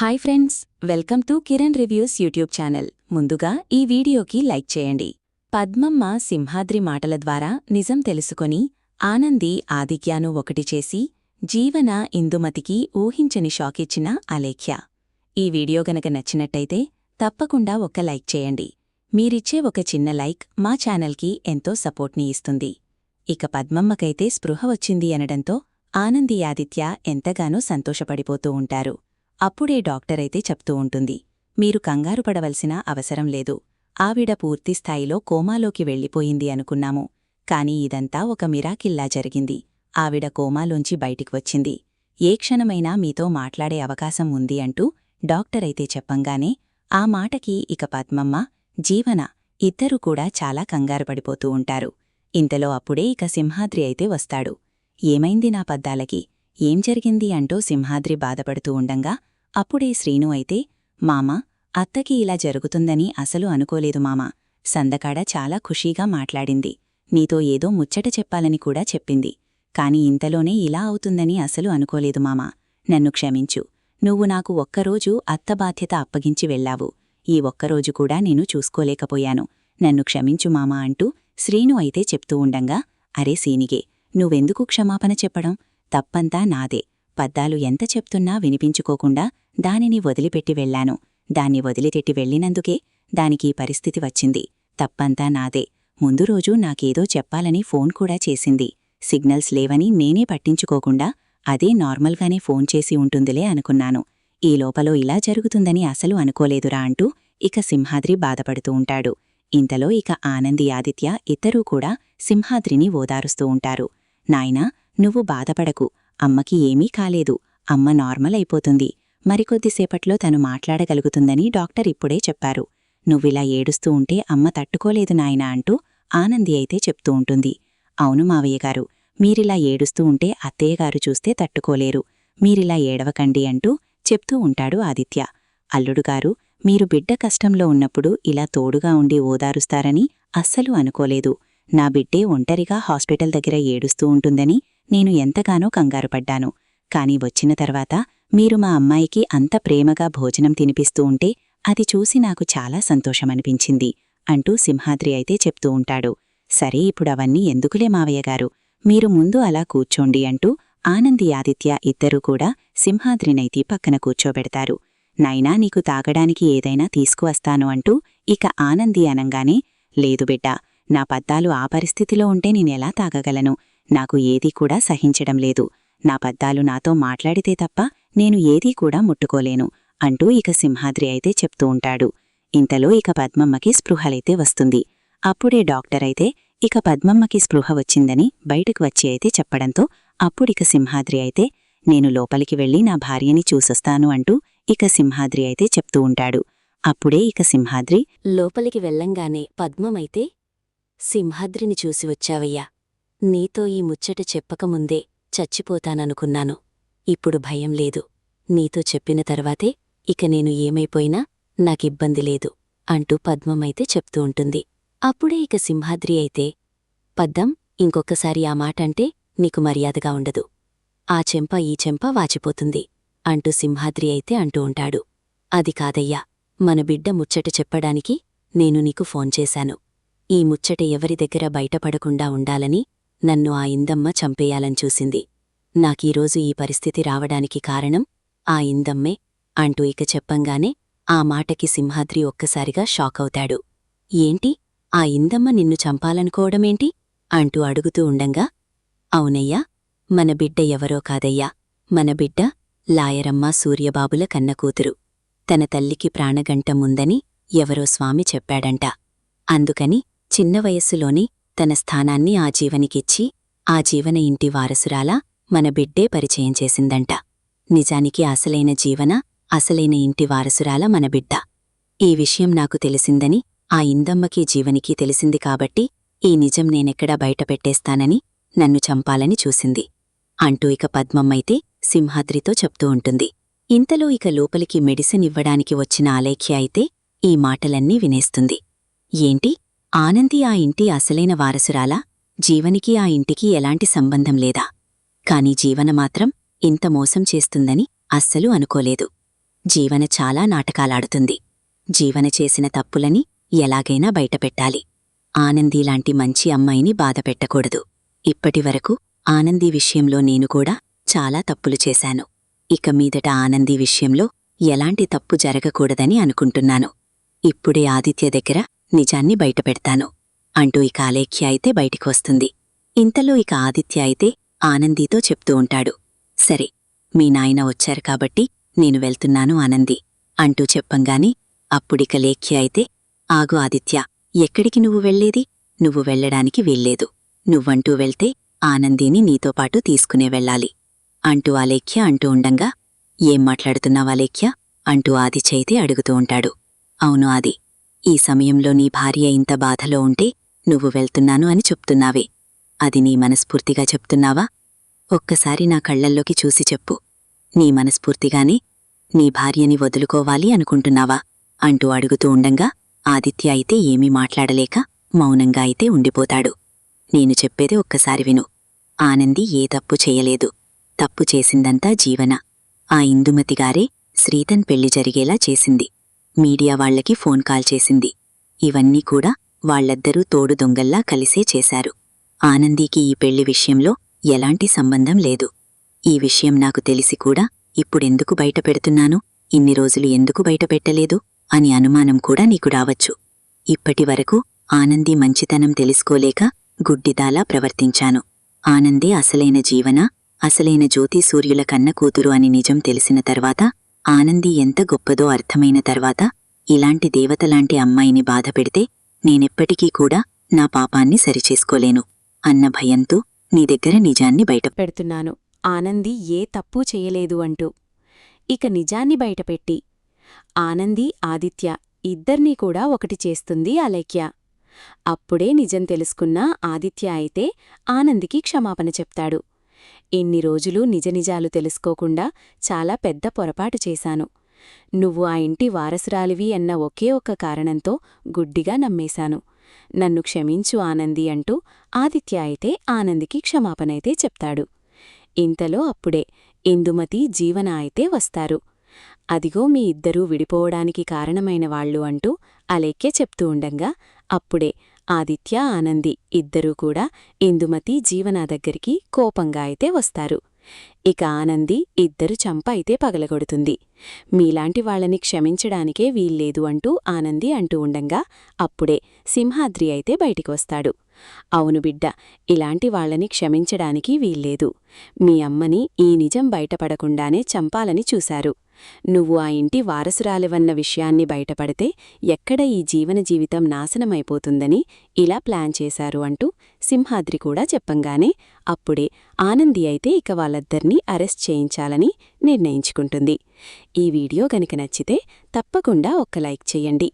Hi friends, welcome to Kiran reviews YouTube channel. ముందుగా ఈ వీడియోకి లైక్ చేయండి. పద్మమ్మ సింహాద్రి మాటల ద్వారా నిజం తెలుసుకొని ఆనంది ఆదిత్యాను ఒకటి చేసి జీవన ఇందుమతికి ఊహించని షాకిచ్చిన అలేఖ్య. ఈ వీడియో గనక నచ్చినట్టయితే తప్పకుండా ఒక లైక్ చేయండి. మీరిచ్చే ఒక చిన్న లైక్ మా ఛానల్కి ఎంతో సపోర్ట్ని ఇస్తుంది. ఇక పద్మమ్మకైతే స్పృహ వచ్చింది అనడంతో ఆనంది ఆదిత్య ఎంతగానో సంతోషపడిపోతూ ఉంటారు. అప్పుడే డాక్టరైతే చెప్తూ ఉంటుంది, మీరు కంగారు పడవలసిన అవసరం లేదు. ఆవిడ పూర్తిస్థాయిలో కోమాలోకి వెళ్ళిపోయింది అనుకున్నాము. కాని ఇదంతా ఒక మిరాకిల్లా జరిగింది. ఆవిడ కోమాలోంచి బయటికి వచ్చింది. ఏ క్షణమైనా మీతో మాట్లాడే అవకాశం ఉంది అంటూ డాక్టరైతే చెప్పంగానే ఆ మాటకి ఇక పద్మమ్మ, జీవన ఇద్దరూ కూడా చాలా కంగారు పడిపోతూ ఉంటారు. ఇంతలో అప్పుడే ఇక సింహాద్రి అయితే వస్తాడు. ఏమైంది నా పద్దాలకి, ఏం జరిగింది అంటూ సింహాద్రి బాధపడుతూ ఉండంగా అప్పుడే శ్రీను అయితే, మామా, అత్తకి ఇలా జరుగుతుందని అసలు అనుకోలేదు మామా. సందకాడ చాలా ఖుషీగా మాట్లాడింది. నీతో ఏదో ముచ్చట చెప్పాలని కూడా చెప్పింది. కాని ఇంతలోనే ఇలా అవుతుందని అసలు అనుకోలేదు మామా. నన్ను క్షమించు. నువ్వు నాకు ఒక్కరోజు అత్త బాధ్యత అప్పగించి వెళ్లావు. ఈ ఒక్కరోజు కూడా నేను చూసుకోలేకపోయాను. నన్ను క్షమించు మామా అంటూ శ్రీను అయితే చెప్తూ ఉండంగా, అరే సీనిగే, నువ్వెందుకు క్షమాపణ చెప్పడం? తప్పంతా నాదే. పద్దాలు ఎంత చెప్తున్నా వినిపించుకోకుండా దానిని వదిలిపెట్టి వెళ్లాను. దాన్ని వదిలిపెట్టి వెళ్లినందుకే దానికి పరిస్థితి వచ్చింది. తప్పంతా నాదే. ముందు రోజు నాకేదో చెప్పాలని ఫోన్ కూడా చేసింది. సిగ్నల్స్ లేవని నేనే పట్టించుకోకుండా అదే నార్మల్గానే ఫోన్ చేసి ఉంటుందిలే అనుకున్నాను. ఈ లోపలో ఇలా జరుగుతుందని అసలు అనుకోలేదురా అంటూ ఇక సింహాద్రి బాధపడుతూ ఉంటాడు. ఇంతలో ఇక ఆనంది ఆదిత్య ఇద్దరూ కూడా సింహాద్రిని ఓదారుస్తూ ఉంటారు. నాయనా, నువ్వు బాధపడకు. అమ్మకి ఏమీ కాలేదు. అమ్మ నార్మల్ అయిపోతుంది. మరికొద్దిసేపట్లో తను మాట్లాడగలుగుతుందని డాక్టర్ ఇప్పుడే చెప్పారు. నువ్విలా ఏడుస్తూ ఉంటే అమ్మ తట్టుకోలేదు నాయనా అంటూ ఆనంది అయితే చెప్తూ ఉంటుంది. అవును మావయ్యగారు, మీరిలా ఏడుస్తూ ఉంటే అత్తయ్యగారు చూస్తే తట్టుకోలేరు. మీరిలా ఏడవకండి అంటూ చెప్తూ ఉంటాడు ఆదిత్య. అల్లుడుగారు, మీరు బిడ్డ కష్టంలో ఉన్నప్పుడు ఇలా తోడుగా ఉండి ఓదారుస్తారని అస్సలు అనుకోలేదు. నా బిడ్డే ఒంటరిగా హాస్పిటల్ దగ్గర ఏడుస్తూ ఉంటుందని నేను ఎంతగానో కంగారుపడ్డాను. కాని వచ్చిన తర్వాత మీరు మా అమ్మాయికి అంత ప్రేమగా భోజనం తినిపిస్తూ ఉంటే అది చూసి నాకు చాలా సంతోషమనిపించింది అంటూ సింహాద్రి అయితే చెప్తూ ఉంటాడు. సరే, ఇప్పుడవన్నీ ఎందుకులే మావయ్యగారు, మీరు ముందు అలా కూర్చోండి అంటూ ఆనంది ఆదిత్య ఇద్దరూ కూడా సింహాద్రినైతే పక్కన కూర్చోబెడతారు. నైనా, నీకు తాగడానికి ఏదైనా తీసుకువస్తాను అంటూ ఇక ఆనంది అనంగానే, లేదు బిడ్డా, నా పద్దాలు ఆ పరిస్థితిలో ఉంటే నేనెలా తాగగలను? నాకు ఏదీ కూడా సహించడం లేదు. నా పద్దాలు నాతో మాట్లాడితే తప్ప నేను ఏదీ కూడా ముట్టుకోలేను అంటూ ఇక సింహాద్రి అయితే చెప్తూ ఉంటాడు. ఇంతలో ఇక పద్మమ్మకి స్పృహలైతే వస్తుంది. అప్పుడే డాక్టరైతే ఇక పద్మమ్మకి స్పృహ వచ్చిందని బయటకు వచ్చి అయితే చెప్పడంతో అప్పుడిక సింహాద్రి అయితే, నేను లోపలికి వెళ్లి నా భార్యని చూసొస్తాను అంటూ ఇక సింహాద్రి అయితే చెప్తూ ఉంటాడు. అప్పుడే ఇక సింహాద్రి లోపలికి వెళ్ళంగానే పద్మమైతే, సింహాద్రిని చూసి వచ్చావయ్యా. నీతో ఈ ముచ్చట చెప్పకముందే చచ్చిపోతాననుకున్నాను. ఇప్పుడు భయం లేదు. నీతో చెప్పిన తర్వాతే ఇక నేను ఏమైపోయినా నాకిబ్బంది లేదు అంటూ పద్మమైతే చెప్తూ ఉంటుంది. అప్పుడే ఇక సింహాద్రి అయితే, పద్దం, ఇంకొక్కసారి ఆ మాటంటే నీకు మర్యాదగా ఉండదు. ఆ చెంప ఈ చెంప వాచిపోతుంది అంటూ సింహాద్రి అయితే అంటూ ఉంటాడు. అది కాదయ్యా, మన బిడ్డ ముచ్చట చెప్పడానికి నేను నీకు ఫోన్ చేశాను. ఈ ముచ్చట ఎవరి దగ్గర బయటపడకుండా ఉండాలని నన్ను ఆ ఇందమ్మ చంపేయాలని చూసింది. నాకీరోజు ఈ పరిస్థితి రావడానికి కారణం ఆ ఇందమ్మే అంటూ ఇక చెప్పంగానే ఆ మాటకి సింహాద్రి ఒక్కసారిగా షాకవుతాడు. ఏంటి, ఆ ఇందమ్మ నిన్ను చంపాలనుకోవడమేంటి అంటూ అడుగుతూ ఉండంగా, అవునయ్యా, మన బిడ్డ ఎవరో కాదయ్యా, మన బిడ్డ లాయరమ్మ సూర్యబాబుల కన్నకూతురు. తన తల్లికి ప్రాణగంటముందని ఎవరో స్వామి చెప్పాడంట. అందుకని చిన్న వయస్సులోనే తన స్థానాన్ని ఆ జీవనికిచ్చి ఆ జీవన ఇంటి వారసురాలా మన బిడ్డే పరిచయం చేసిందంట. నిజానికి అసలైన జీవన, అసలైన ఇంటి వారసురాల మన బిడ్డ. ఈ విషయం నాకు తెలిసిందని ఆ ఇందమ్మకి జీవనికి తెలిసింది కాబట్టి ఈ నిజం నేనెక్కడా బయటపెట్టేస్తానని నన్ను చంపాలని చూసింది అంటూ ఇక పద్మమ్మైతే సింహాద్రితో చెప్తూ ఉంటుంది. ఇంతలో ఇక లోపలికి మెడిసిన్ ఇవ్వడానికి వచ్చిన అలేఖ్య అయితే ఈ మాటలన్నీ వినేస్తుంది. ఏంటి, ఆనంది ఆ ఇంటి అసలైన వారసురాలా? జీవనికి ఆ ఇంటికి ఎలాంటి సంబంధం లేదా? కాని జీవన మాత్రం ఇంత మోసం చేస్తుందని అస్సలు అనుకోలేదు. జీవన చాలా నాటకాలాడుతుంది. జీవన చేసిన తప్పులని ఎలాగైనా బయటపెట్టాలి. ఆనందీలాంటి మంచి అమ్మాయిని బాధపెట్టకూడదు. ఇప్పటివరకు ఆనందీ విషయంలో నేను కూడా చాలా తప్పులు చేశాను. ఇక మీదట ఆనందీ విషయంలో ఎలాంటి తప్పు జరగకూడదని అనుకుంటున్నాను. ఇప్పుడే ఆదిత్య దగ్గర నిజాన్ని బయటపెడతాను అంటూ ఇక అలేఖ్య అయితే బయటికొస్తుంది. ఇంతలో ఇక ఆదిత్య అయితే ఆనందీతో చెప్తూ ఉంటాడు. సరే, మీ నాయన వచ్చారు కాబట్టి నేను వెళ్తున్నాను ఆనందీ అంటూ చెప్పంగాని అప్పుడిక లేఖ్య అయితే, ఆగు ఆదిత్య, ఎక్కడికి నువ్వు వెళ్లేది? నువ్వు వెళ్లడానికి వీల్లేదు. నువ్వంటూ వెళ్తే ఆనందీని నీతోపాటు తీసుకునే వెళ్ళాలి అంటూ అలేఖ్య అంటూ ఉండంగా, ఏం మాట్లాడుతున్నావాలేఖ్య అంటూ ఆదిత్య అయితే అడుగుతూ ఉంటాడు. అవును ఆది, ఈ సమయంలో నీ భార్య ఇంత బాధలో ఉంటే నువ్వు వెళ్తున్నాను అని చెప్తున్నావే, అది నీ మనస్ఫూర్తిగా చెప్తున్నావా? ఒక్కసారి నా కళ్లల్లోకి చూసి చెప్పు. నీ మనస్ఫూర్తిగానే నీ భార్యని వదులుకోవాలి అనుకుంటున్నావా అంటూ అడుగుతూ ఉండంగా ఆదిత్య అయితే ఏమీ మాట్లాడలేక మౌనంగా అయితే ఉండిపోతాడు. నేను చెప్పేదే ఒక్కసారి విను. ఆనంది ఏ తప్పు చేయలేదు. తప్పు చేసిందంతా జీవన. ఆ ఇందుమతిగారే శ్రీతన్ పెళ్లి జరిగేలా చేసింది. మీడియా వాళ్లకి ఫోన్ కాల్ చేసింది. ఇవన్నీ కూడా వాళ్ళిద్దరూ తోడు దొంగల్లా కలిసే చేశారు. ఆనందీకి ఈ పెళ్లి విషయంలో ఎలాంటి సంబంధం లేదు. ఈ విషయం నాకు తెలిసి కూడా ఇప్పుడెందుకు బయటపెడుతున్నాను, ఇన్ని రోజులు ఎందుకు బయటపెట్టలేదు అని అనుమానం కూడా నీకు రావచ్చు. ఇప్పటివరకు ఆనందీ మంచితనం తెలుసుకోలేక గుడ్డిదాలా ప్రవర్తించాను. ఆనందే అసలైన జీవన, అసలైన జ్యోతి సూర్యుల కన్న కూతురు అని నిజం తెలిసిన తర్వాత, ఆనందీ ఎంత గొప్పదో అర్థమైన తర్వాత, ఇలాంటి దేవతలాంటి అమ్మాయిని బాధపెడితే నేనెప్పటికీ కూడా నా పాపాన్ని సరిచేసుకోలేను అన్న భయంతో నీ దగ్గర నిజాన్ని పెడుతున్నాను. ఆనంది ఏ తప్పూ చెయ్యలేదు అంటూ ఇక నిజాన్ని బయటపెట్టి ఆనంది ఆదిత్య ఇద్దర్నీ కూడా ఒకటి చేస్తుంది అలేఖ్య. అప్పుడే నిజం తెలుసుకున్న ఆదిత్య అయితే ఆనందికి క్షమాపణ చెప్తాడు. ఇన్ని రోజులు నిజనిజాలు తెలుసుకోకుండా చాలా పెద్ద పొరపాటు చేశాను. నువ్వు ఆ ఇంటి వారసురాలివి అన్న ఒకే ఒక్క కారణంతో గుడ్డిగా నమ్మేశాను. నన్ను క్షమించు ఆనంది అంటూ ఆదిత్య అయితే ఆనందికి క్షమాపణైతే చెప్తాడు. ఇంతలో అప్పుడే ఇందుమతి జీవన అయితే వస్తారు. అదిగో మీ ఇద్దరూ విడిపోవడానికి కారణమైన వాళ్ళు అంటూ అలేఖ్య చెప్తూ ఉండంగా అప్పుడే ఆదిత్య ఆనంది ఇద్దరూ కూడా ఇందుమతి జీవన దగ్గరికి కోపంగా అయితే వస్తారు. ఇక ఆనంది ఇద్దరు చంప అయితే పగలగొడుతుంది. మీలాంటి వాళ్ళని క్షమించడానికే వీల్లేదు అంటూ ఆనంది అంటూ ఉండంగా అప్పుడే సింహాద్రి అయితే బయటికొస్తాడు. అవును బిడ్డ, ఇలాంటి వాళ్ళని క్షమించడానికి వీల్లేదు. మీ అమ్మని ఈ నిజం బయటపడకుండానే చంపాలని చూశారు. నువ్వు ఆ ఇంటి వారసురాలివన్న విషయాన్ని బయటపడితే ఎక్కడ ఈ జీవన జీవితం నాశనమైపోతుందని ఇలా ప్లాన్ చేశారు అంటూ సింహాద్రి కూడా చెప్పంగానే అప్పుడే ఆనంది అయితే ఇక వాళ్ళిద్దరినీ అరెస్ట్ చేయించాలని నిర్ణయించుకుంటుంది. ఈ వీడియో గనుక నచ్చితే తప్పకుండా ఒక్క లైక్ చెయ్యండి.